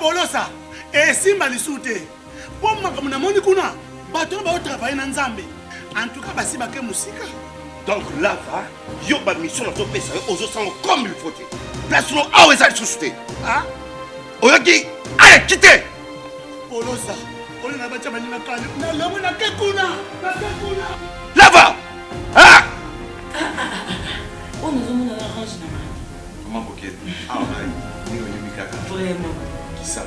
Polosa, et Simba Lissoute. Pour moi, comme on a kuna, bateau va travailler dans Zambé. En tout cas, basi baké musique. Donc là, va, yo ba mission dans ton pays, aux autres comme il faut. Place nous à où est-ce société. Ah? Oyaki, allez, quittez. Polosa, on a battu ma ligne calme. Na lomo na kekuna, na kekuna. Là va. Ah! Oh, nous avons un orange. Comment coquette? Ah ouais, ni au Yumikaka. Vraiment. Qui ça?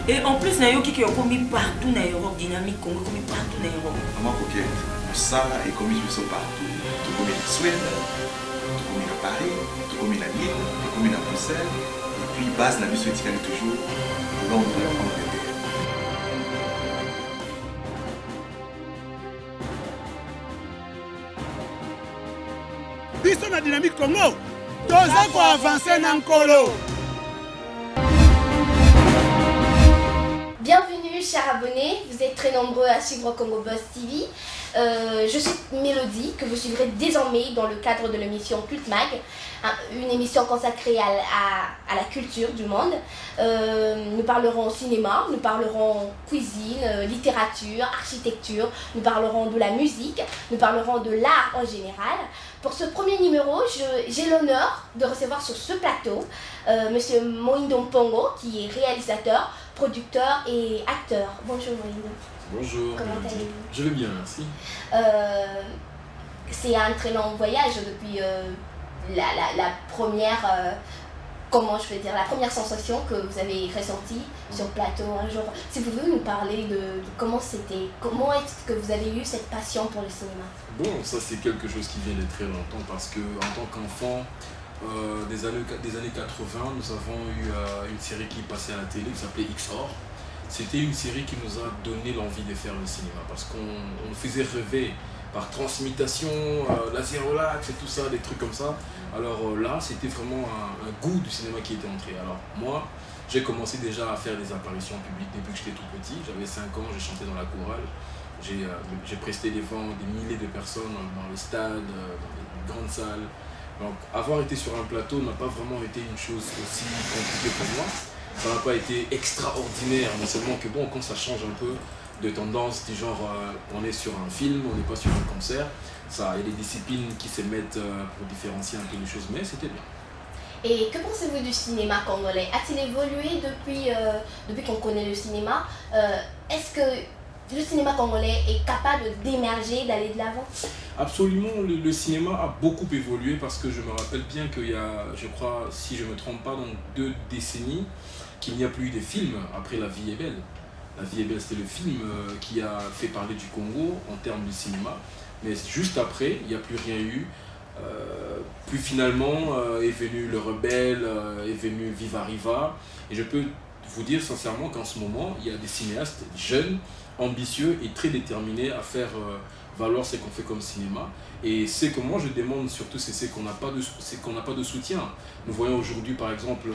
Et en plus, Nayo qui est commis partout dans l'Europe, dynamique, commis partout dans l'Europe. Comment coquette? Ça est commis partout. Tout comme en Suède, tout comme à Paris, tout comme à Lille, tout comme à Bruxelles. Et puis, base la mission est toujours Londres, Angleterre. Biso na dynamique Congo, toza ko avancer na nkolo. Bienvenue chers abonnés, vous êtes très nombreux à suivre Congo Buzz TV. Je suis Mélodie, que vous suivrez désormais dans le cadre de l'émission Cult Mag, une émission consacrée à la culture du monde. Nous parlerons cinéma, nous parlerons cuisine, littérature, architecture, nous parlerons de la musique, nous parlerons de l'art en général. Pour ce premier numéro, j'ai l'honneur de recevoir sur ce plateau Monsieur Moindo Mpongo, qui est réalisateur, producteur et acteur. Bonjour Moindo. Bonjour. Comment allez-vous? Je vais bien, merci. C'est un très long voyage depuis la première, comment je peux dire, la première sensation que vous avez ressentie sur plateau un jour. Si vous pouvez nous parler de comment c'était, comment est-ce que vous avez eu cette passion pour le cinéma? Bon, ça c'est quelque chose qui vient de très longtemps parce que en tant qu'enfant des années 80, nous avons eu une série qui passait à la télé qui s'appelait XOR. C'était une série qui nous a donné l'envie de faire le cinéma parce qu'on faisait rêver par transmutation, la zérolax et tout ça, des trucs comme ça. Alors là, c'était vraiment un goût du cinéma qui était entré. Alors moi, j'ai commencé déjà à faire des apparitions publiques depuis que j'étais tout petit. J'avais 5 ans, j'ai chanté dans la chorale. J'ai presté devant des milliers de personnes dans les stades, dans les grandes salles. Donc avoir été sur un plateau n'a pas vraiment été une chose aussi compliquée pour moi. Ça n'a pas été extraordinaire, mais seulement que bon, quand ça change un peu de tendance, du genre on est sur un film, on n'est pas sur un concert, il y a des disciplines qui se mettent pour différencier un peu les choses, mais c'était bien. Et que pensez-vous du cinéma congolais? A-t-il évolué depuis qu'on connaît le cinéma? Est-ce que le cinéma congolais est capable d'émerger, d'aller de l'avant? Absolument, le cinéma a beaucoup évolué parce que je me rappelle bien qu'il y a, je crois, si je ne me trompe pas, dans 2 décennies, qu'il n'y a plus eu de films après La Vie est belle. La Vie est belle, c'était le film qui a fait parler du Congo en termes de cinéma. Mais juste après, il n'y a plus rien eu. Puis finalement est venu Le Rebelle, est venu Viva Riva. Et je peux vous dire sincèrement qu'en ce moment, il y a des cinéastes jeunes, ambitieux et très déterminés à faire valoir ce qu'on fait comme cinéma. Et ce que moi je demande surtout, c'est qu'on n'a pas de soutien. Nous voyons aujourd'hui par exemple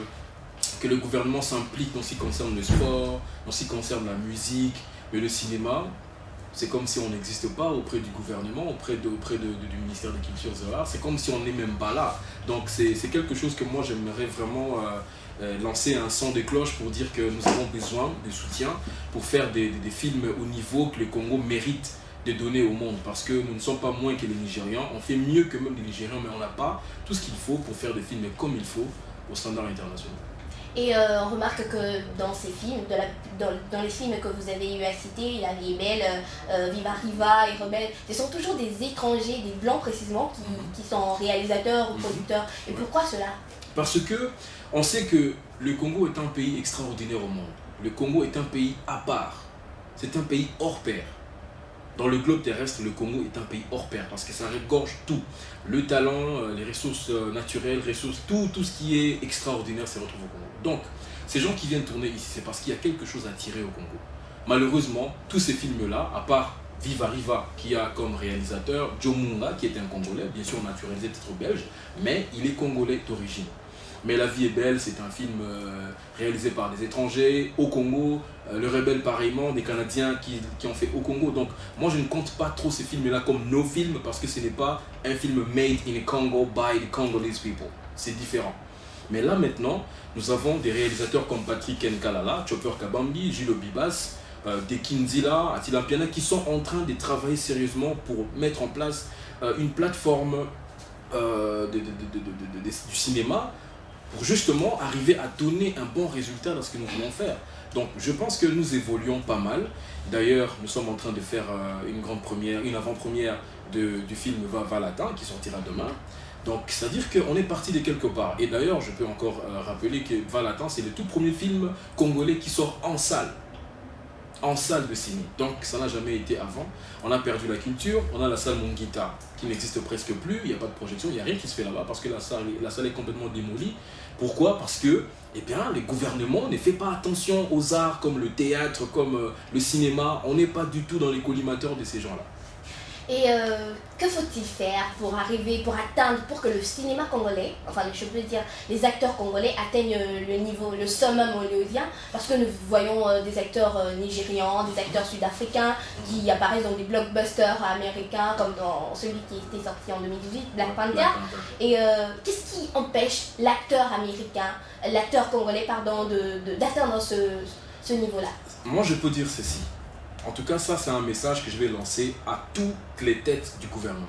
que le gouvernement s'implique dans ce qui concerne le sport, dans ce qui concerne la musique, mais le cinéma, c'est comme si on n'existe pas auprès du gouvernement, auprès du ministère de la Culture et de l'Art, c'est comme si on n'est même pas là. Donc c'est quelque chose que moi j'aimerais vraiment lancer un son de cloche pour dire que nous avons besoin de soutien pour faire des films au niveau que le Congo mérite de donner au monde, parce que nous ne sommes pas moins que les Nigérians, on fait mieux que même les Nigérians, mais on n'a pas tout ce qu'il faut pour faire des films comme il faut aux standards internationaux. Et on remarque que dans ces films, dans les films que vous avez eu à citer, La Vie est belle, Viva Riva et Rebelle, ce sont toujours des étrangers, des blancs précisément, qui sont réalisateurs ou producteurs. Et pourquoi cela? Parce que on sait que le Congo est un pays extraordinaire au monde. Le Congo est un pays à part. C'est un pays hors pair. Dans le globe terrestre, le Congo est un pays hors pair parce que ça regorge tout. Le talent, les ressources naturelles, tout ce qui est extraordinaire se retrouve au Congo. Donc, ces gens qui viennent tourner ici, c'est parce qu'il y a quelque chose à tirer au Congo. Malheureusement, tous ces films-là, à part Viva Riva, qui a comme réalisateur Joe Munga, qui est un Congolais, bien sûr naturalisé titre belge, mais il est Congolais d'origine. Mais La Vie est belle, c'est un film réalisé par des étrangers au Congo. Le Rebelle, pareillement, des Canadiens qui ont fait au Congo. Donc, moi, je ne compte pas trop ces films-là comme nos films parce que ce n'est pas un film made in the Congo by the Congolese people. C'est différent. Mais là maintenant, nous avons des réalisateurs comme Patrick Nkalala, Chopper Kabambi, Gilles Bibas, Dekinzila, Attila Piana, qui sont en train de travailler sérieusement pour mettre en place une plateforme du cinéma pour justement arriver à donner un bon résultat dans ce que nous voulons faire. Donc je pense que nous évoluons pas mal. D'ailleurs, nous sommes en train de faire une avant-première du film Valatin qui sortira demain. Donc c'est-à-dire qu'on est parti de quelque part. Et d'ailleurs, je peux encore rappeler que Valatin, c'est le tout premier film congolais qui sort en salle de ciné. Donc ça n'a jamais été avant. On a perdu la culture, on a la salle Mungita qui n'existe presque plus, il n'y a pas de projection, il n'y a rien qui se fait là-bas parce que la salle est complètement démolie. Pourquoi? Parce que les gouvernements ne font pas attention aux arts comme le théâtre, comme le cinéma. On n'est pas du tout dans les collimateurs de ces gens-là. Et que faut-il faire pour que le cinéma congolais, enfin je peux dire les acteurs congolais atteignent le summum hollywoodien, parce que nous voyons des acteurs nigérians, des acteurs sud-africains qui apparaissent dans des blockbusters américains comme dans celui qui était sorti en 2018, Black Panther. Et qu'est-ce qui empêche l'acteur congolais d'atteindre ce niveau-là? Moi je peux dire ceci. En tout cas, ça c'est un message que je vais lancer à toutes les têtes du gouvernement.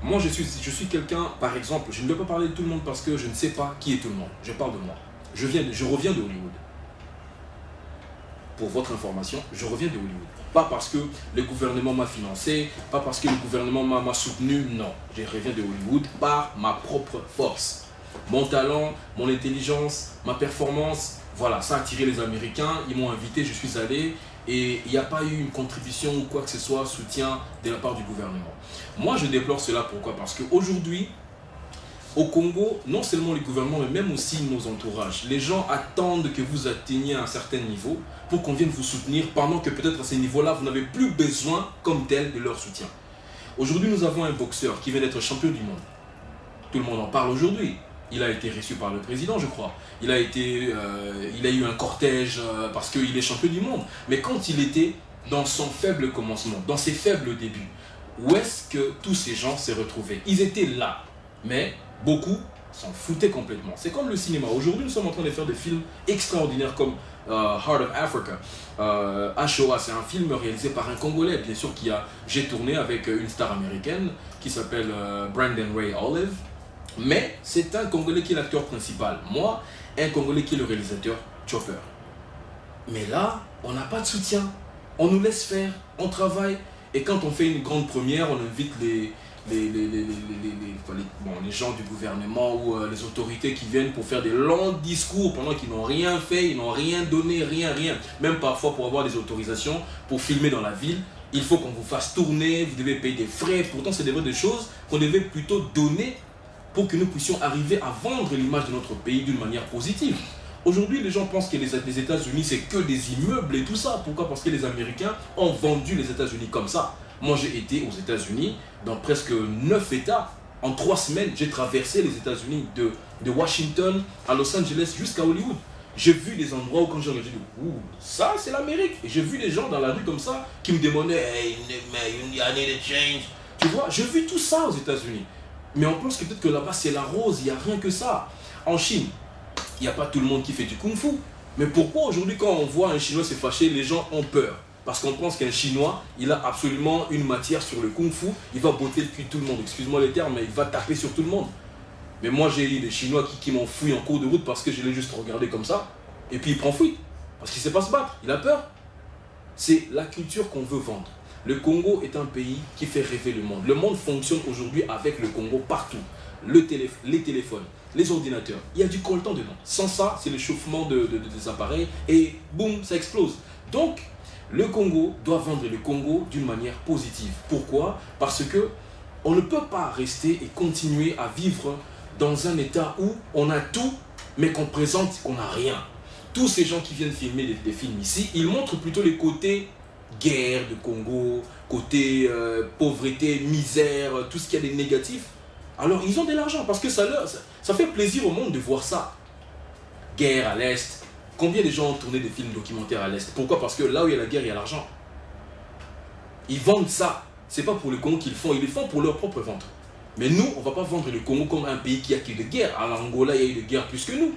Moi je suis quelqu'un, par exemple, je ne vais pas parler de tout le monde parce que je ne sais pas qui est tout le monde. Je parle de moi. Je reviens de Hollywood. Pour votre information, je reviens de Hollywood. Pas parce que le gouvernement m'a financé, pas parce que le gouvernement m'a soutenu, non. Je reviens de Hollywood par ma propre force. Mon talent, mon intelligence, ma performance, voilà, ça a attiré les Américains, ils m'ont invité, je suis allé. Et il n'y a pas eu une contribution ou quoi que ce soit, soutien de la part du gouvernement. Moi, je déplore cela. Pourquoi? Parce qu'aujourd'hui, au Congo, non seulement les gouvernements, mais même aussi nos entourages, les gens attendent que vous atteigniez un certain niveau pour qu'on vienne vous soutenir, pendant que peut-être à ce niveau-là, vous n'avez plus besoin comme tel de leur soutien. Aujourd'hui, nous avons un boxeur qui vient d'être champion du monde. Tout le monde en parle aujourd'hui. Il a été reçu par le président, je crois. Il a eu un cortège parce qu'il est champion du monde. Mais quand il était dans son faible commencement, dans ses faibles débuts, où est-ce que tous ces gens s'est retrouvés? Ils étaient là, mais beaucoup s'en foutaient complètement. C'est comme le cinéma. Aujourd'hui, nous sommes en train de faire des films extraordinaires comme Heart of Africa. Ashoa, c'est un film réalisé par un Congolais, bien sûr, j'ai tourné avec une star américaine qui s'appelle Brandon Ray Olive. Mais c'est un Congolais qui est l'acteur principal. Moi, un Congolais qui est le réalisateur, Chopper. Mais là, on n'a pas de soutien. On nous laisse faire, on travaille. Et quand on fait une grande première, on invite les gens du gouvernement ou les autorités qui viennent pour faire des longs discours pendant qu'ils n'ont rien fait, ils n'ont rien donné, rien. Même parfois pour avoir des autorisations pour filmer dans la ville, il faut qu'on vous fasse tourner, vous devez payer des frais. Pourtant, c'est des choses qu'on devait plutôt donner pour que nous puissions arriver à vendre l'image de notre pays d'une manière positive. Aujourd'hui, les gens pensent que les États-Unis, c'est que des immeubles et tout ça. Pourquoi? Parce que les Américains ont vendu les États-Unis comme ça. Moi, j'ai été aux États-Unis, dans presque 9 États. En 3 semaines, j'ai traversé les États-Unis de Washington à Los Angeles jusqu'à Hollywood. J'ai vu des endroits où quand j'ai dit, ça c'est l'Amérique. Et j'ai vu des gens dans la rue comme ça qui me demandaient, hey, I need a change. Tu vois, j'ai vu tout ça aux États-Unis. Mais on pense que peut-être que là-bas c'est la rose, il n'y a rien que ça. En Chine, il n'y a pas tout le monde qui fait du kung-fu. Mais pourquoi aujourd'hui quand on voit un Chinois se fâcher, les gens ont peur? Parce qu'on pense qu'un Chinois, il a absolument une matière sur le kung-fu, il va botter le cul de tout le monde, excuse-moi les termes, mais il va taper sur tout le monde. Mais moi j'ai eu des Chinois qui m'ont fouillé en cours de route parce que je l'ai juste regardé comme ça, et puis il prend fuite, parce qu'il ne sait pas se battre, il a peur. C'est la culture qu'on veut vendre. Le Congo est un pays qui fait rêver le monde. Le monde fonctionne aujourd'hui avec le Congo partout. Les téléphones, les ordinateurs, il y a du coltan dedans. Sans ça, c'est le chauffement des appareils et boum, ça explose. Donc, le Congo doit vendre le Congo d'une manière positive. Pourquoi? Parce que on ne peut pas rester et continuer à vivre dans un état où on a tout, mais qu'on présente qu'on n'a rien. Tous ces gens qui viennent filmer des films ici, ils montrent plutôt les côtés guerre de Congo, côté pauvreté, misère, tout ce qu'il y a de négatif. Alors ils ont de l'argent parce que ça fait plaisir au monde de voir ça. Guerre à l'Est. Combien de gens ont tourné des films documentaires à l'Est? Pourquoi? Parce que là où il y a la guerre, il y a l'argent. Ils vendent ça. C'est pas pour le Congo qu'ils le font, ils le font pour leur propre ventre. Mais nous, on ne va pas vendre le Congo comme un pays qui a eu de guerre. À l'Angola, il y a eu de guerre plus que nous.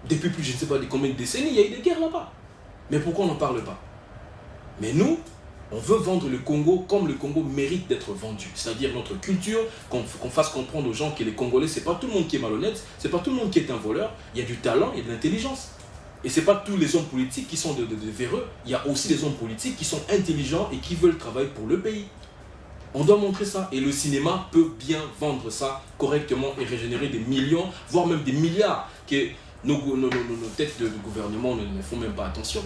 Depuis plus, je ne sais pas combien de décennies, il y a eu des guerres là-bas. Mais pourquoi on n'en parle pas? Mais nous, on veut vendre le Congo comme le Congo mérite d'être vendu. C'est-à-dire notre culture, qu'on fasse comprendre aux gens que les Congolais, ce n'est pas tout le monde qui est malhonnête, ce n'est pas tout le monde qui est un voleur. Il y a du talent, il y a de l'intelligence. Et ce n'est pas tous les hommes politiques qui sont de véreux. Il y a aussi des hommes politiques qui sont intelligents et qui veulent travailler pour le pays. On doit montrer ça. Et le cinéma peut bien vendre ça correctement et régénérer des millions, voire même des milliards, que nos têtes de gouvernement ne font même pas attention.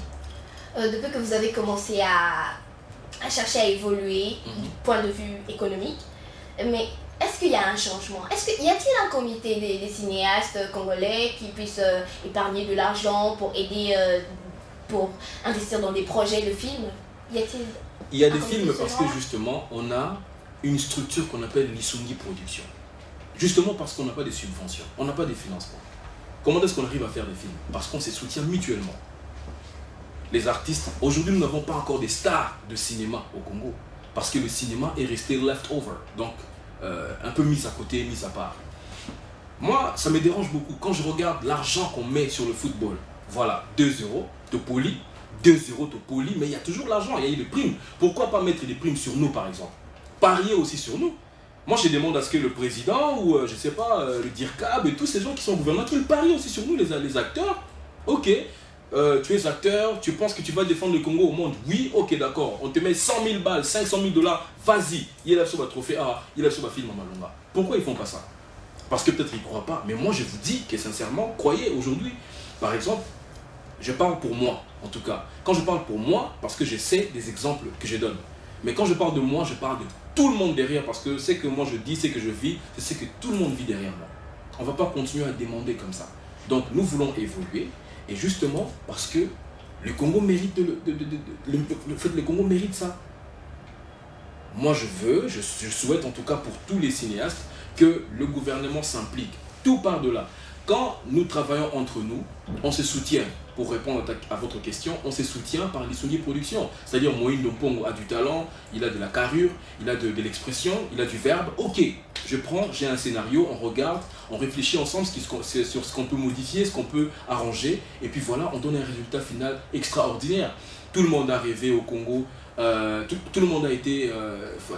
Depuis que vous avez commencé à chercher à évoluer du point de vue économique, mais est-ce qu'il y a un changement? Y a-t-il un comité des cinéastes congolais qui puisse épargner de l'argent pour aider, pour investir dans des projets de films? Il y a des films parce que justement, on a une structure qu'on appelle l'Isungi Production. Justement parce qu'on n'a pas de subventions, on n'a pas de financement. Comment est-ce qu'on arrive à faire des films? Parce qu'on se soutient mutuellement. Les artistes, aujourd'hui nous n'avons pas encore des stars de cinéma au Congo. Parce que le cinéma est resté leftover. Donc, un peu mis à côté, mis à part. Moi, ça me dérange beaucoup. Quand je regarde l'argent qu'on met sur le football, voilà, 2 euros, Topoli, 2 euros Topoli, mais il y a toujours l'argent, il y a eu des primes. Pourquoi pas mettre des primes sur nous, par exemple? Parier aussi sur nous. Moi, je demande à ce que le président, ou je sais pas, le DIRCAB, et tous ces gens qui sont au gouvernement, qu'ils parient aussi sur nous, les acteurs. Ok, tu es acteur, tu penses que tu vas défendre le Congo au monde? Oui, ok, d'accord. On te met 100 000 balles, 500 000 $, vas-y. Il a sur un trophée, il a sur un film en Malonga. Pourquoi ils font pas ça? Parce que peut-être ils ne croient pas. Mais moi, je vous dis que sincèrement, croyez aujourd'hui. Par exemple, je parle pour moi, en tout cas. Quand je parle pour moi, parce que je sais des exemples que je donne. Mais quand je parle de moi, je parle de tout le monde derrière. Parce que c'est que moi je dis, c'est que je vis, c'est que tout le monde vit derrière moi. On ne va pas continuer à demander comme ça. Donc nous voulons évoluer. Et justement, parce que le Congo mérite, le Congo mérite ça. Moi je souhaite en tout cas pour tous les cinéastes que le gouvernement s'implique. Tout part de là. Quand nous travaillons entre nous, on se soutient. Pour répondre à votre question, on se soutient par l'Isungi Production. C'est-à-dire Moïse Ndompongo a du talent, il a de la carrure, il a de l'expression, il a du verbe. Ok, je prends, j'ai un scénario, on regarde, on réfléchit ensemble sur ce qu'on peut modifier, ce qu'on peut arranger. Et puis voilà, on donne un résultat final extraordinaire. Tout le monde a rêvé au Congo. Tout le monde a été,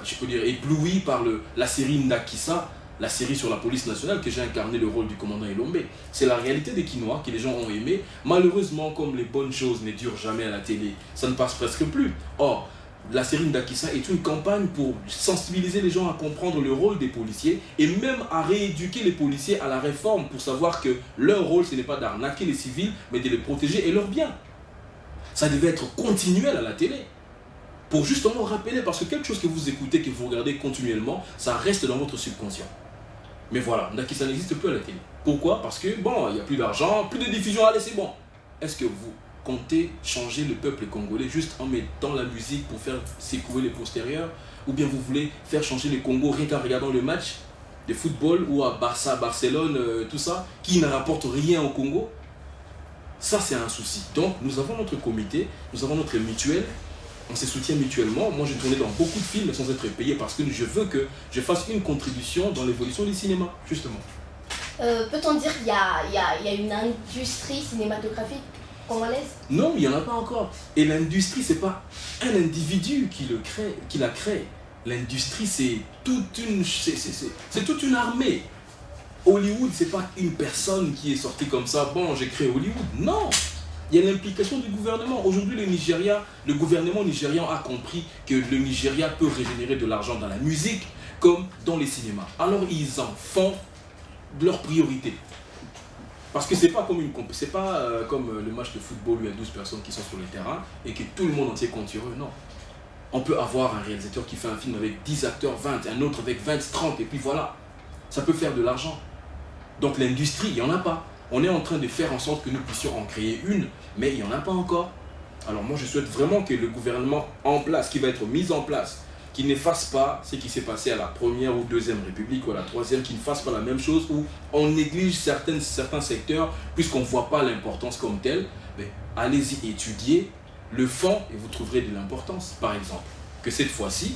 je peux dire, ébloui par la série Ndakisa. La série sur la police nationale que j'ai incarné le rôle du commandant Elombe. C'est la réalité des Quinois que les gens ont aimé. Malheureusement, comme les bonnes choses ne durent jamais à la télé, ça ne passe presque plus. Or, la série Ndakisa est une campagne pour sensibiliser les gens à comprendre le rôle des policiers et même à rééduquer les policiers à la réforme pour savoir que leur rôle, ce n'est pas d'arnaquer les civils, mais de les protéger et leurs biens. Ça devait être continuel à la télé. Pour justement rappeler, parce que quelque chose que vous écoutez, que vous regardez continuellement, ça reste dans votre subconscient. Mais voilà, ça n'existe plus à la télé. Pourquoi? Parce que, bon, il n'y a plus d'argent, plus de diffusion, allez, c'est bon. Est-ce que vous comptez changer le peuple congolais juste en mettant la musique pour faire secouer les postérieurs? Ou bien vous voulez faire changer le Congo rien qu'en regardant le match de football ou à Barça, Barcelone, tout ça, qui ne rapporte rien au Congo? Ça, c'est un souci. Donc, nous avons notre comité, nous avons notre mutuelle. On se soutient mutuellement. Moi, j'ai tourné dans beaucoup de films sans être payé parce que je veux que je fasse une contribution dans l'évolution du cinéma, justement. Peut-on dire qu'il y a une industrie cinématographique congolaise? Non, il n'y en a pas encore. Et l'industrie, ce n'est pas un individu qui la crée. L'industrie, c'est toute une armée. Hollywood, ce n'est pas une personne qui est sortie comme ça. Bon, j'ai créé Hollywood. Non! Il y a l'implication du gouvernement. Aujourd'hui, le gouvernement nigérian a compris que le Nigeria peut régénérer de l'argent dans la musique comme dans les cinémas. Alors, ils en font leur priorité. Parce que ce n'est pas comme le match de football où il y a 12 personnes qui sont sur le terrain et que tout le monde entier compte sur eux. Non. On peut avoir un réalisateur qui fait un film avec 10 acteurs, 20, un autre avec 20, 30, et puis voilà. Ça peut faire de l'argent. Donc l'industrie, il n'y en a pas. On est en train de faire en sorte que nous puissions en créer une, mais il n'y en a pas encore. Alors moi, je souhaite vraiment que le gouvernement en place, qui va être mis en place, qui ne fasse pas ce qui s'est passé à la première ou deuxième République ou à la troisième, qui ne fasse pas la même chose où on néglige certains secteurs puisqu'on ne voit pas l'importance comme telle. Mais allez-y étudier le fond et vous trouverez de l'importance. Par exemple, que cette fois-ci,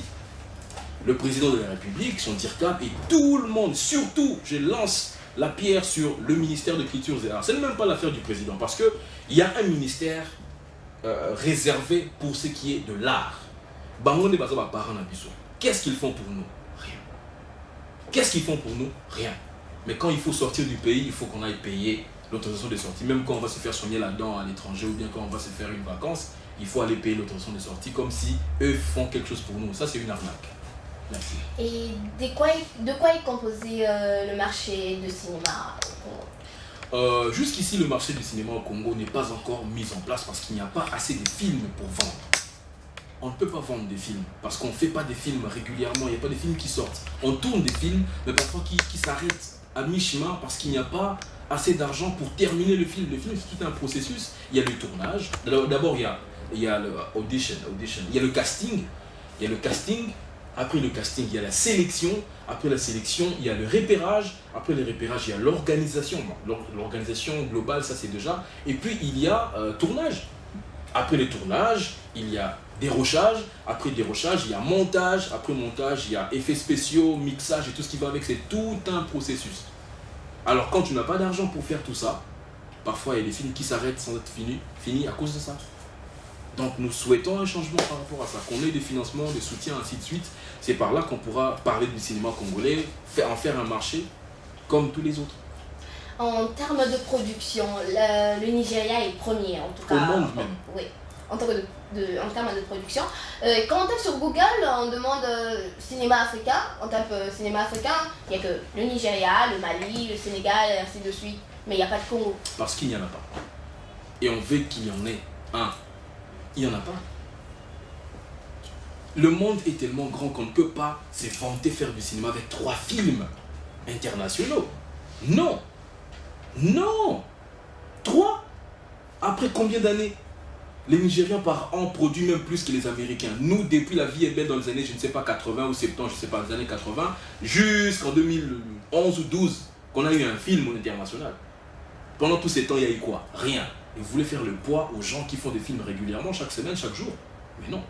le président de la République, son DIRCAP, et tout le monde, surtout, je lance la pierre sur le ministère de Culture et Arts. Ce n'est même pas l'affaire du président, parce qu'il y a un ministère réservé pour ce qui est de l'art. Qu'est-ce qu'ils font pour nous? Rien. Qu'est-ce qu'ils font pour nous? Rien. Mais quand il faut sortir du pays, il faut qu'on aille payer l'autorisation de sortie. Même quand on va se faire soigner la dent à l'étranger ou bien quand on va se faire une vacance, il faut aller payer l'autorisation de sortie comme si eux font quelque chose pour nous. Ça, c'est une arnaque. Merci. Et de quoi est composé le marché de cinéma au Congo? Jusqu'ici, le marché du cinéma au Congo n'est pas encore mis en place parce qu'il n'y a pas assez de films pour vendre. On ne peut pas vendre des films parce qu'on ne fait pas des films régulièrement, il n'y a pas de films qui sortent. On tourne des films, mais parfois qui s'arrêtent à mi-chemin parce qu'il n'y a pas assez d'argent pour terminer le film. Le film, c'est tout un processus. Il y a le tournage. D'abord, il y a l'audition. Il y a le casting. Après le casting, il y a la sélection. Après la sélection, il y a le repérage. Après le repérage, il y a l'organisation. L'organisation globale, ça c'est déjà. Et puis, il y a tournage. Après le tournage, il y a dérochage. Après dérochage, il y a montage. Après montage, il y a effets spéciaux, mixage et tout ce qui va avec. C'est tout un processus. Alors, quand tu n'as pas d'argent pour faire tout ça, parfois il y a des films qui s'arrêtent sans être finis à cause de ça. Donc, nous souhaitons un changement par rapport à ça, qu'on ait des financements, des soutiens, ainsi de suite. C'est par là qu'on pourra parler du cinéma congolais, en faire un marché comme tous les autres. En termes de production, le Nigeria est premier, en tout cas. Au monde même. Oui, en termes de production. Quand on tape sur Google, on demande cinéma africain. On tape cinéma africain, il n'y a que le Nigeria, le Mali, le Sénégal, et ainsi de suite. Mais il n'y a pas de Congo. Parce qu'il n'y en a pas. Et on veut qu'il y en ait un. Il n'y en a pas. Le monde est tellement grand qu'on ne peut pas se vanter faire du cinéma avec 3 films internationaux. Non. Non. 3. Après combien d'années? Les Nigériens par an produisent même plus que les Américains. Nous, depuis La Vie est belle dans les années, je ne sais pas, 80 ou 70, je ne sais pas, les années 80, jusqu'en 2011 ou 12, qu'on a eu un film international. Pendant tous ces temps, il y a eu quoi? Rien. Et vous voulez faire le poids aux gens qui font des films régulièrement, chaque semaine, chaque jour. Mais non,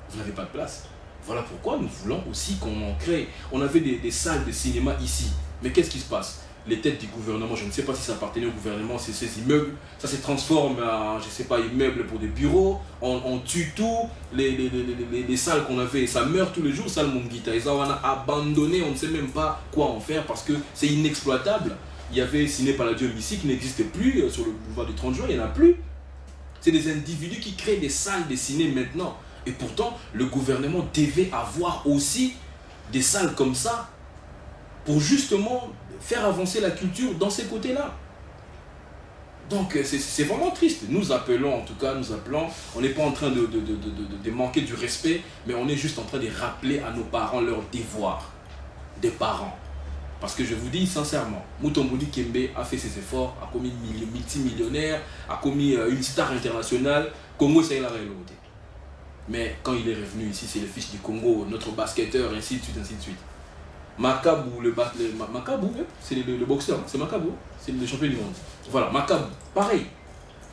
vous n'avez pas de place. Voilà pourquoi nous voulons aussi qu'on en crée. On avait des salles de cinéma ici. Mais qu'est-ce qui se passe? Les têtes du gouvernement, je ne sais pas si ça appartenait au gouvernement, c'est ces immeubles, ça se transforme en, je ne sais pas, immeubles pour des bureaux, on tue tout, les salles qu'on avait, ça meurt tous les jours, salles Mungita, et ça on a abandonné, on ne sait même pas quoi en faire parce que c'est inexploitable. Il y avait Ciné Palladio ici qui n'existe plus, sur le boulevard du 30 juin, il n'y en a plus. C'est des individus qui créent des salles de ciné maintenant. Et pourtant, le gouvernement devait avoir aussi des salles comme ça pour justement faire avancer la culture dans ces côtés-là. Donc c'est vraiment triste. Nous appelons, en tout cas, on n'est pas en train de manquer du respect, mais on est juste en train de rappeler à nos parents leurs devoirs des parents. Parce que je vous dis sincèrement, Mutomboudi Kembe a fait ses efforts, a commis multimillionnaire, a commis une star internationale. Congo, c'est la réalité. Mais quand il est revenu ici, c'est le fils du Congo, notre basketteur, ainsi de suite, ainsi de suite. Makabou, Makabou, c'est le boxeur, c'est Makabou, c'est le champion du monde. Voilà, Makabou, pareil.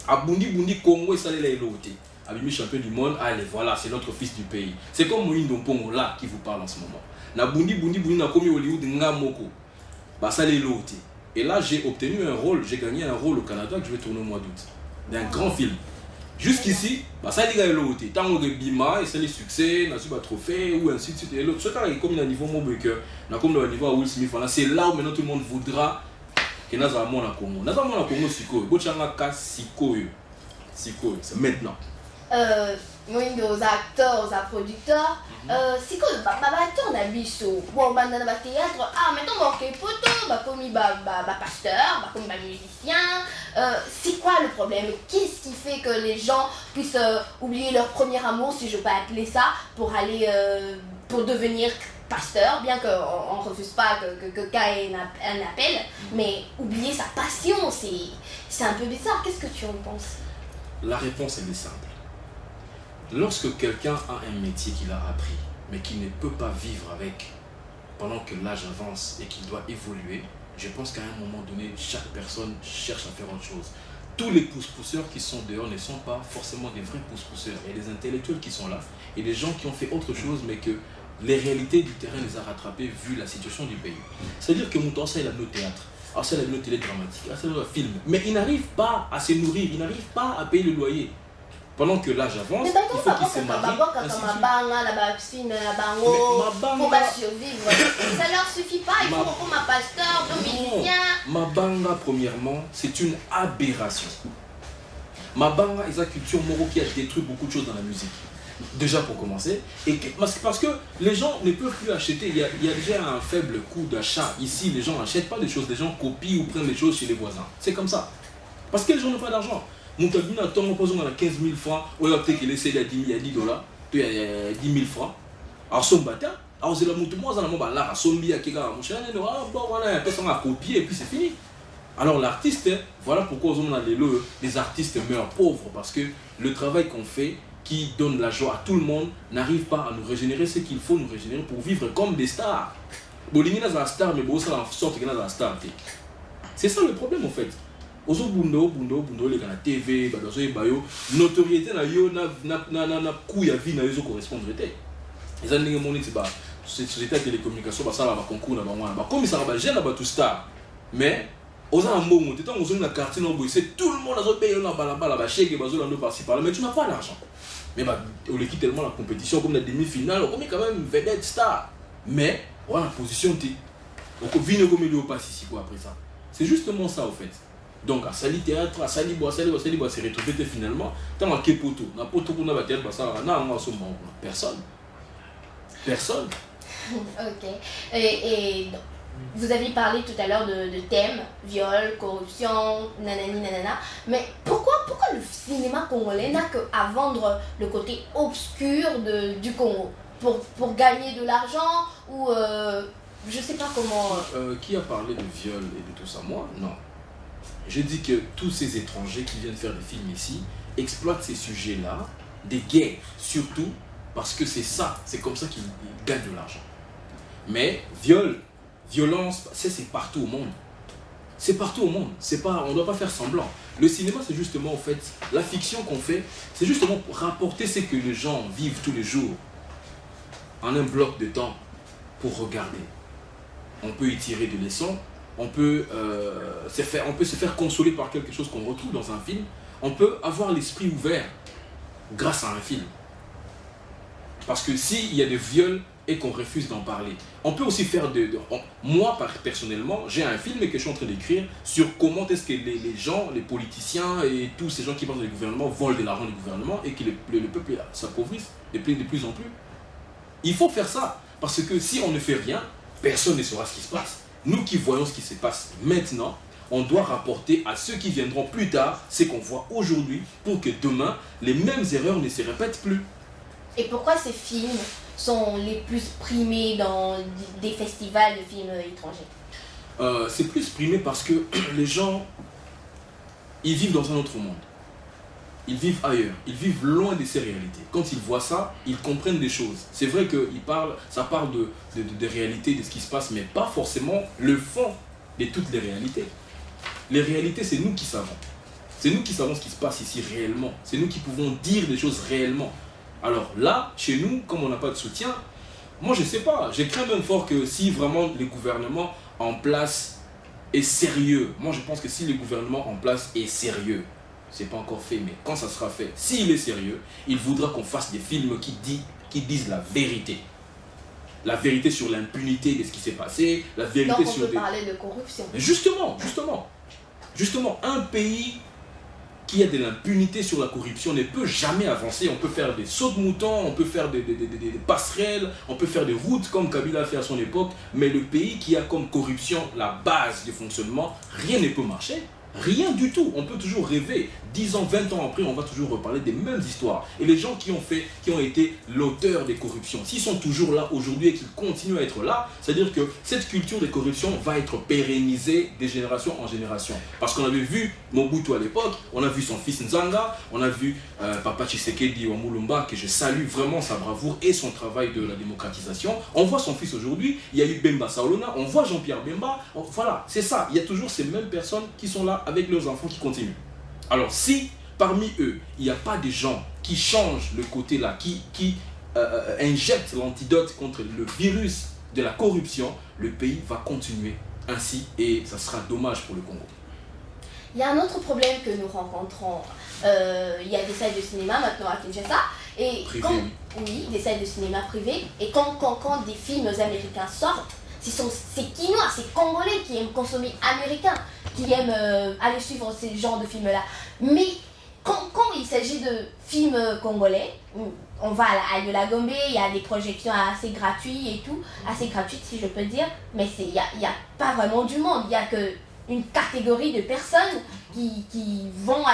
Abundi Congo, ça l'est l'auté. Abimi champion du monde, allez, voilà, c'est notre fils du pays. C'est comme Moïse Dompongo là qui vous parle en ce moment. Na Bundi na komi Hollywood Ngamoko. Bah ça l'est l'auté. Et là, j'ai obtenu un rôle, j'ai gagné un rôle au Canada que je vais tourner au mois d'août. D'un grand film. Jusqu'ici, bah ça les gars l'auté. Tant que Bima et ça les succès, n'a pas trophée ou ainsi de suite. Et l'autre, ce cas est comme à niveau Mobeker, n'a comme au niveau Will Smith. C'est là où maintenant tout le monde voudra que nous avons mon Congo. Nous avons mon Congo Siko. Bochanga Ka Siko. Siko, c'est maintenant. Aux acteurs, aux producteurs, c'est quoi le babaton à biso? Bon, dans le théâtre, maintenant, on fait photo, comme pasteur, comme musicien. C'est quoi le problème? Qu'est-ce qui fait que les gens puissent oublier leur premier amour, si je peux appeler ça, pour aller, pour devenir pasteur, bien qu'on ne refuse pas que ait un appel, mais oublier sa passion, c'est un peu bizarre. Qu'est-ce que tu en penses? La réponse elle est simple. Lorsque quelqu'un a un métier qu'il a appris, mais qu'il ne peut pas vivre avec pendant que l'âge avance et qu'il doit évoluer, je pense qu'à un moment donné, chaque personne cherche à faire autre chose. Tous les pousse-pousseurs qui sont dehors ne sont pas forcément des vrais pousse-pousseurs. Il y a des intellectuels qui sont là et des gens qui ont fait autre chose, mais que les réalités du terrain les a rattrapées vu la situation du pays. C'est-à-dire que mon ça il a nos théâtres, ça il a nos télé dramatiques, ça il a nos films, mais il n'arrive pas à se nourrir, il n'arrive pas à payer le loyer. Pendant que l'âge avance, il faut qu'il se marie. Pour survivre. Ça leur suffit pas, il faut comme un pasteur, dominicien. Mabanga, premièrement, c'est une aberration. Mabanga est la culture moro qui a détruit beaucoup de choses dans la musique. Déjà pour commencer, et parce que les gens ne peuvent plus acheter, il y a déjà un faible coût d'achat. Ici, les gens n'achètent pas des choses, les gens copient ou prennent les choses chez les voisins. C'est comme ça. Parce que les gens n'ont pas d'argent. Mon cabine a tant reposé dans 15 000 francs, ou alors peut-être qu'il essaie il y a 10 dollars, il y a 10 000 francs. Alors, son bâtard, alors c'est la moto, moi, ça n'a là, son billet qui est là, mon cher, bon, voilà, personne a copié et puis c'est fini. Alors, l'artiste, voilà pourquoi on a les artistes meurent pauvres, parce que le travail qu'on fait, qui donne la joie à tout le monde, n'arrive pas à nous régénérer ce qu'il faut nous régénérer pour vivre comme des stars. Bolini n'a pas star, mais bon, ça en sorte qu'il n'a pas star. C'est ça le problème en fait. Ozo bundo les gars la TV, badozo bayo, notoriété na yo na coup ya vie na yo correspondre était. Les années mon c'est pas cette société de télécommunication ba ça va concours na bango ba comme ça va jeune ba tout star. Mais ozo en bongo, tu on na quartier no boy, c'est tout le monde azo payer na balabala ba chèque bazo la no par-ci par là, mais tu n'as pas l'argent. Mais bah, on l'équipe tellement la compétition comme la demi-finale, on est quand même vedette star. Mais on a la position T. Donc on vient comme il passe ici quoi après ça. C'est justement ça au fait. Donc à Sali théâtre, à Sali bois, c'est retrouvé finalement. Tant à Kepoto, na poto qu'on a battu, bah ça, na on a son bon. Personne. Personne. Ok. Et vous avez parlé tout à l'heure de thèmes, viol, corruption, nanani nanana. Mais pourquoi le cinéma congolais n'a qu'à vendre le côté obscur du Congo pour gagner de l'argent ou je sais pas comment. Qui a parlé de viol et de tout ça? Moi, non. Je dis que tous ces étrangers qui viennent faire des films ici exploitent ces sujets-là, des guerres surtout, parce que c'est ça, c'est comme ça qu'ils gagnent de l'argent. Mais violence, c'est partout au monde. C'est partout au monde. On ne doit pas faire semblant. Le cinéma, c'est justement en fait, la fiction qu'on fait, c'est justement pour rapporter ce que les gens vivent tous les jours en un bloc de temps pour regarder. On peut y tirer des leçons. On peut se faire consoler par quelque chose qu'on retrouve dans un film. On peut avoir l'esprit ouvert grâce à un film. Parce que s'il y a des viols et qu'on refuse d'en parler, on peut aussi faire moi, personnellement, j'ai un film que je suis en train d'écrire sur comment est-ce que les gens, les politiciens et tous ces gens qui pensent que le gouvernement volent de l'argent du gouvernement et que le peuple s'appauvrisse de plus en plus. Il faut faire ça. Parce que si on ne fait rien, personne ne saura ce qui se passe. Nous qui voyons ce qui se passe maintenant, on doit rapporter à ceux qui viendront plus tard ce qu'on voit aujourd'hui pour que demain, les mêmes erreurs ne se répètent plus. Et pourquoi ces films sont les plus primés dans des festivals de films étrangers? C'est plus primé parce que les gens, ils vivent dans un autre monde. Ils vivent ailleurs, ils vivent loin de ces réalités. Quand ils voient ça, ils comprennent des choses. C'est vrai que ça parle de réalités, de ce qui se passe, mais pas forcément le fond de toutes les réalités. Les réalités, c'est nous qui savons. C'est nous qui savons ce qui se passe ici réellement. C'est nous qui pouvons dire des choses réellement. Alors là, chez nous, comme on n'a pas de soutien, moi je sais pas, je crains même fort que si vraiment le gouvernement en place est sérieux, moi je pense que si le gouvernement en place est sérieux, c'est pas encore fait, mais quand ça sera fait, s'il est sérieux, il voudra qu'on fasse des films qui disent la vérité. La vérité sur l'impunité de ce qui s'est passé, la vérité sur... Donc on peut parler de corruption. Justement, un pays qui a de l'impunité sur la corruption ne peut jamais avancer. On peut faire des sauts de moutons, on peut faire des passerelles, on peut faire des routes comme Kabila a fait à son époque, mais le pays qui a comme corruption la base du fonctionnement, rien ne peut marcher. Rien du tout. On peut toujours rêver. 10 ans, 20 ans après, on va toujours reparler des mêmes histoires. Et les gens qui ont été l'auteur des corruptions, s'ils sont toujours là aujourd'hui et qu'ils continuent à être là, c'est-à-dire que cette culture de corruption va être pérennisée de génération en génération. Parce qu'on avait vu Mobutu à l'époque, on a vu son fils Nzanga, on a vu Papa Tshisekedi wa Mulumba, que je salue vraiment sa bravoure et son travail de la démocratisation. On voit son fils aujourd'hui, il y a eu Bemba Saolona, on voit Jean-Pierre Bemba. Voilà, c'est ça. Il y a toujours ces mêmes personnes qui sont là avec leurs enfants qui continuent. Alors si parmi eux, il n'y a pas des gens qui changent le côté là, qui injecte l'antidote contre le virus de la corruption, le pays va continuer ainsi et ça sera dommage pour le Congo. Il y a un autre problème que nous rencontrons. Il y a des salles de cinéma maintenant à Kinshasa. Et Privé, quand, oui. oui, des salles de cinéma privées. Et quand des films américains sortent, c'est Quinois, c'est Congolais qui aiment consommer américain, qui aiment aller suivre ce genre de films-là. Mais quand il s'agit de films congolais, on va à Yola Gombe, il y a des projections assez gratuites et tout, assez gratuites si je peux dire, mais il n'y a pas vraiment du monde, il n'y a que une catégorie de personnes qui vont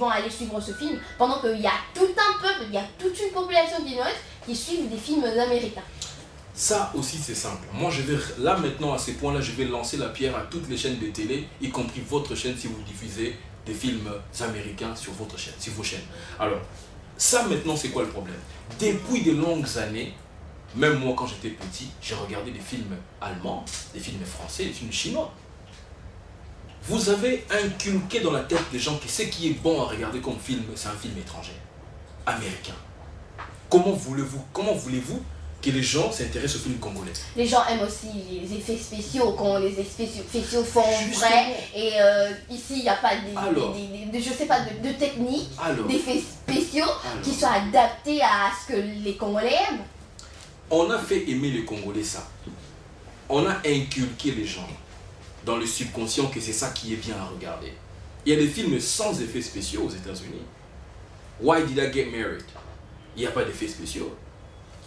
aller suivre ce film, pendant qu'il y a tout un peuple, il y a toute une population d'Inuits qui suivent des films américains. Ça aussi c'est simple. Moi je vais là maintenant à ces points-là, je vais lancer la pierre à toutes les chaînes de télé, y compris votre chaîne si vous diffusez des films américains sur votre chaîne, sur vos chaînes. Alors, ça maintenant c'est quoi le problème? Depuis de longues années, même moi quand j'étais petit, j'ai regardé des films allemands, des films français, des films chinois. Vous avez inculqué dans la tête des gens que ce qui est bon à regarder comme film, c'est un film étranger, américain. Comment voulez-vous que les gens s'intéressent aux films congolais? Les gens aiment aussi les effets spéciaux, quand les effets spéciaux font Justement. vrai. Et ici, il n'y a pas je sais pas, de technique, Alors. d'effets spéciaux qui soient adaptés à ce que les Congolais aiment. On a fait aimer les Congolais ça. On a inculqué les gens dans le subconscient que c'est ça qui est bien à regarder. Il y a des films sans effets spéciaux aux États-Unis. Why Did I Get Married? Il n'y a pas d'effets spéciaux.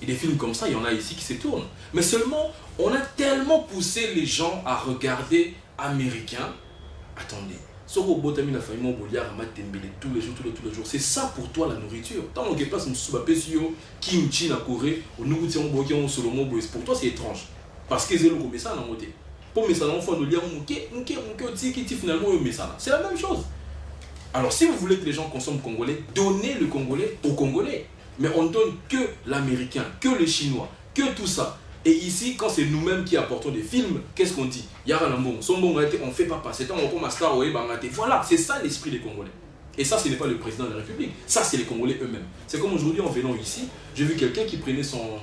Et des films comme ça, il y en a ici qui se tournent. Mais seulement, on a tellement poussé les gens à regarder américain. Attendez, tous les jours. C'est ça pour toi la nourriture. Tant que place kimchi na Corée, pour toi c'est étrange. Parce que c'est le ça dans côté. Pour mes salons, c'est la même chose. Alors si vous voulez que les gens consomment congolais, donnez le congolais aux Congolais. Mais on ne donne que l'américain, que le chinois, que tout ça. Et ici, quand c'est nous-mêmes qui apportons des films, qu'est-ce qu'on dit? On ne fait pas passer. Voilà, c'est ça l'esprit des Congolais. Et ça, ce n'est pas le président de la République. Ça, c'est les Congolais eux-mêmes. C'est comme aujourd'hui, en venant ici, j'ai vu quelqu'un qui prenait son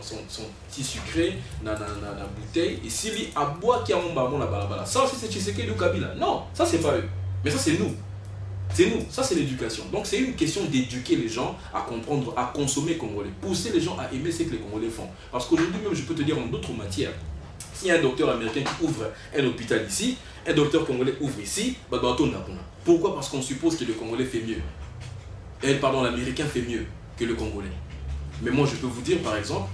petit sucré dans la bouteille. Et s'il dit, à boire qui a mon barbon la balabala. Ça aussi, c'est Tshisekedi ou Kabila. Non, ça, c'est pas eux. Mais ça, c'est nous. C'est nous, ça c'est l'éducation. Donc c'est une question d'éduquer les gens à comprendre, à consommer congolais. Pousser les gens à aimer ce que les Congolais font. Parce qu'aujourd'hui même, je peux te dire en d'autres matières, s'il y a un docteur américain qui ouvre un hôpital ici, un docteur congolais ouvre ici, pourquoi? Parce qu'on suppose que le Congolais fait mieux. L'Américain fait mieux que le Congolais. Mais moi je peux vous dire par exemple,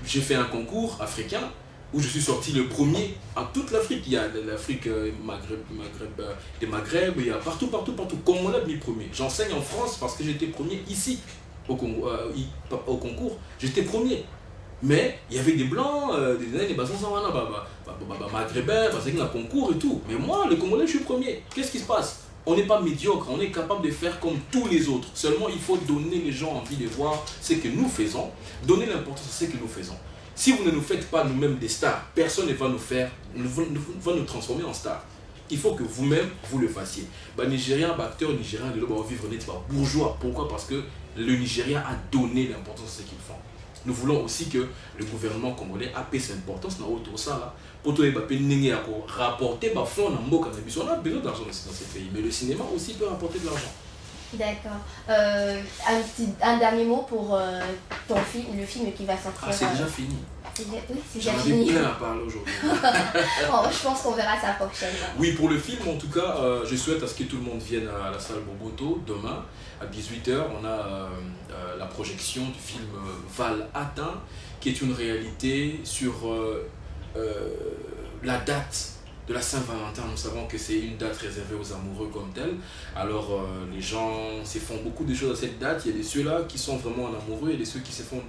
j'ai fait un concours africain, où je suis sorti le premier en toute l'Afrique. Il y a l'Afrique des Maghreb, il y a partout. Congolais mis premier. J'enseigne en France parce que j'étais premier ici, au concours. J'étais premier. Mais il y avait des blancs, des maghrébins, parce qu'il y a un concours et tout. Mais moi, le Congolais, je suis premier. Qu'est-ce qui se passe? On n'est pas médiocre, on est capable de faire comme tous les autres. Seulement, il faut donner les gens envie de voir ce que nous faisons, donner l'importance à ce que nous faisons. Si vous ne nous faites pas nous-mêmes des stars, personne ne va nous transformer en stars. Il faut que vous-même, vous le fassiez. Nigérien, acteur nigérien, de l'eau vivre net, bourgeois. Pourquoi? Parce que le Nigeria a donné l'importance à ce qu'ils font. Nous voulons aussi que le gouvernement congolais ait cette importance dans ça là. Pour rapporter fonds dans on a besoin d'argent dans ces pays. Mais le cinéma aussi peut rapporter de l'argent. D'accord. Un dernier mot pour ton film, le film qui va sortir. Ah, c'est déjà fini. Oui, c'est déjà J'en fini. ai plein à parler aujourd'hui. Bon, je pense qu'on verra ça prochainement. Oui, pour le film, en tout cas, je souhaite à ce que tout le monde vienne à la salle Boboto demain à 18h. On a la projection du film Val atteint, qui est une réalité sur la date de la Saint-Valentin. Nous savons que c'est une date réservée aux amoureux comme telle. Alors les gens se font beaucoup de choses à cette date. Il y a de ceux-là qui sont vraiment en amoureux, et de ceux qui se font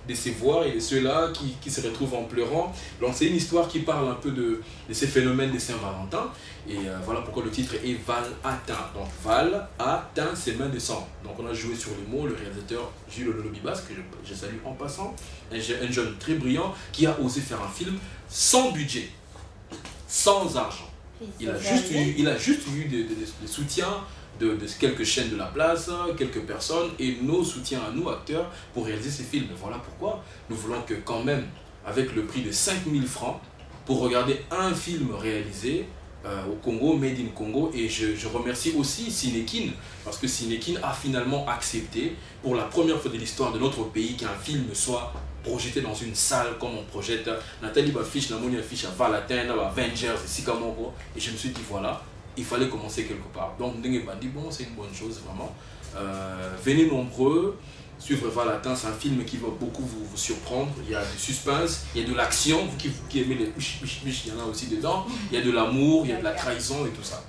décevoir, et de ceux-là qui se retrouvent en pleurant. Donc c'est une histoire qui parle un peu de ces phénomènes de Saint-Valentin. Et voilà pourquoi le titre est Val atteint. Donc Val atteint ses mains de sang. Donc on a joué sur les mots. Le réalisateur Jules Ololobibas, que je salue en passant, un jeune très brillant qui a osé faire un film sans budget, sans argent. Il a juste eu des soutiens de quelques chaînes de la place, quelques personnes et nos soutiens à nous, acteurs, pour réaliser ces films. Et voilà pourquoi nous voulons que quand même, avec le prix de 5000 francs, pour regarder un film réalisé au Congo, Made in Congo, et je remercie aussi Cinekin, parce que Cinekin a finalement accepté, pour la première fois de l'histoire de notre pays, qu'un film soit projeté dans une salle comme on projette. Nathalie Bafiche, la monnaie affiche à Valatin, à Avengers, et Sikamoko, et je me suis dit voilà, il fallait commencer quelque part. Donc Ndengue Bandi, bon, c'est une bonne chose vraiment. Venez nombreux. Suivre Valatin, c'est un film qui va beaucoup vous surprendre. Il y a du suspense, il y a de l'action, vous qui aimez les il y en a aussi dedans. Il y a de l'amour, il y a de la trahison et tout ça.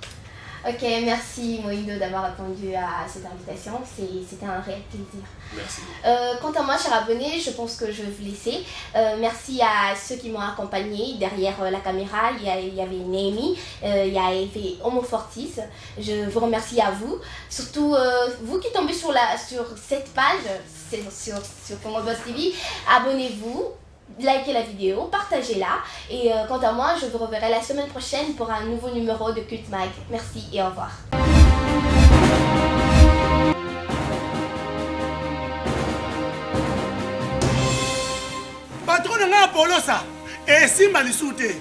Ok, merci Moïdo d'avoir répondu à cette invitation, c'était un réel plaisir. Merci. Quant à moi, chers abonnés, je pense que je vais vous laisser. Merci à ceux qui m'ont accompagné derrière la caméra. Il y avait Némi, il y avait Homo Fortis. Je vous remercie à vous. Surtout vous qui tombez sur cette page, sur Congo Buzz TV, abonnez-vous. Likez la vidéo, partagez-la et quant à moi, je vous reverrai la semaine prochaine pour un nouveau numéro de Cult Mag. Merci et au revoir. Patron nga Apolosa esimba lisusu te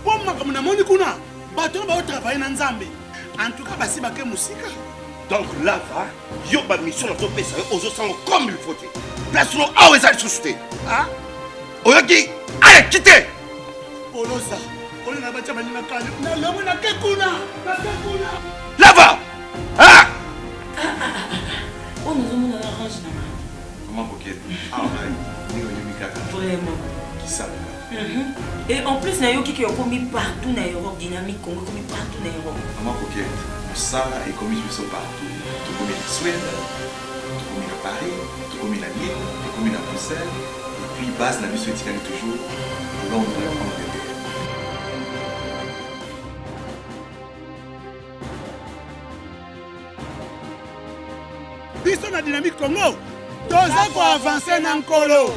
mpo makambo namoni kuna bato oyo baotravaille na Nzambe en tout cas basi bake mosika. Donc là va yo ba mission na topesa yo ozosanga comme il faut te place no awa eza lisusu te oyoki allez quittez Polosa oyo na batia baninga kane na lomo na ke kuna là va Oh, nous avons un orange là. Comment coquette? Ah ouais, ni au Yumikaka. Vraiment. Qui ça? Et en plus, na yoki qui est commis partout dans Europe, dynamique Congo commis partout dans Europe. Comment coquette? Ça est commis partout. Tout comme en Suède, tout comme à Paris, tout comme à Lille, tout comme à Bruxelles. Et puis base la mission est toujours Londres, Angleterre. Biso na dynamique Congo toza ko avancer na nkolo.